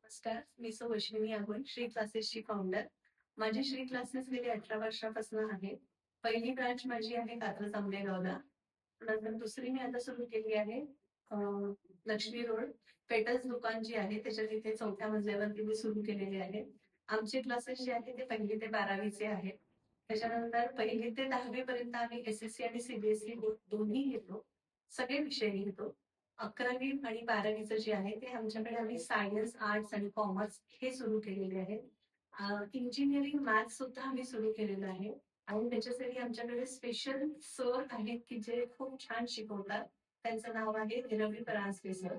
नमस्कार, मी सौ अश्विनी आगोल, श्री क्लासेसची फाउंडर. माझी श्री क्लासेस गेली 18 वर्षापासून आहे. पहिली ब्रांच माझी आहे कात्रज आंबेगावला. नंतर दुसरी मी आता सुरू केली आहे लक्ष्मी रोड पेटल्स दुकान जी आहे त्याच्या तिथे 4थ्या मजल्यावरती मी सुरू केलेली आहे. आमचे क्लासेस जे आहे ते 1ली ते 12वीचे आहेत. त्याच्यानंतर 1ली ते 10वी पर्यंत आम्ही SSC आणि CBSE दोन्ही घेतो. सगळे विषय घेतो. 11वी आणि 12वीचं जे आहे ते आमच्याकडे आम्ही सायन्स, आर्ट्स आणि कॉमर्स हे सुरू केलेले आहे. इंजिनिअरिंग, मॅथ्स सुद्धा आम्ही सुरू केलेलं आहे. आणि त्याच्यासाठी आमच्याकडे स्पेशल सर आहेत की जे खूप छान शिकवतात. त्यांचं नाव आहे रवी परांजपे सर.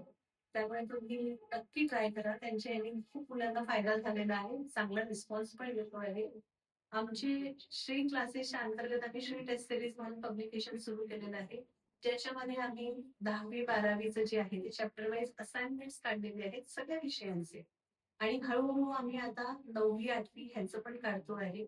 त्यामुळे तुम्ही नक्की ट्राय करा. त्यांच्या यांनी खूप मुलांना फायदा झालेला आहे. चांगला रिस्पॉन्स पण येतो आहे. आमची श्री क्लासेसच्या अंतर्गत आम्ही श्री टेस्ट सिरीज म्हणून पब्लिकेशन सुरू केलेलं आहे. ज्याच्यामध्ये आम्ही 10वी 12वीचं जे आहे ते चॅप्टर वाईज असाइनमेंट्स काढलेले आहेत सगळ्या विषयांचे. आणि हळूहळू आम्ही आता 9वी 8वी ह्यांचं पण काढतो आहे.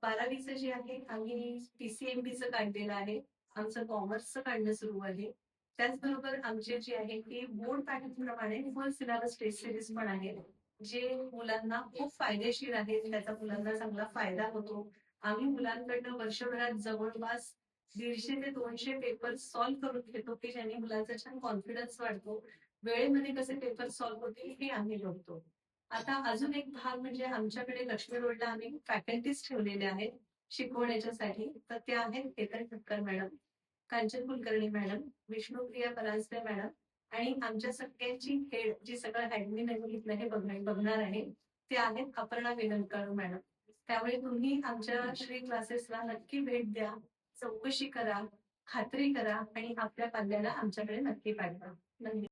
12वीचं जे आहे आम्ही PCMBचं काढलेलं आहे. आमचं कॉमर्सचं काढणं सुरू आहे. त्याचबरोबर आमचे जे आहे ते बोर्ड पॅटर्न प्रमाणे फुल सिलेबस टेस्ट सिरीज पण आहे. जे मुलांना खूप फायदेशीर आहे. त्याचा मुलांना चांगला फायदा होतो. आम्ही मुलांकडनं वर्षभरात जवळपास 150 ते 200 पेपर सॉल्व्ह करून घेतो की ज्याने मुलांचा छान कॉन्फिडन्स वाढतो. वेळेमध्ये कसे पेपर सॉल्व्ह होतील हे आम्ही बघतो. आता अजून एक भाग म्हणजे आमच्याकडे लक्ष्मी रोडला आम्ही फॅकल्टीज ठेवलेले आहेत शिकवण्याच्यासाठी. तर त्या आहेत Ketan Thakkar madam, Kanchan Kulkarni madam, Vishnupriya Paranjape madam आणि आमच्या सगळ्यांची हेड जी सगळं ऍडमिन हे बघणार आहे ते आहेत अपर्णा वेलणकर मॅडम. त्यामुळे तुम्ही आमच्या श्री क्लासेसला नक्की भेट द्या, चौकशी करा, खात्री करा आणि आपल्या पाल्याला आमच्याकडे नक्की पाठवा. धन्यवाद.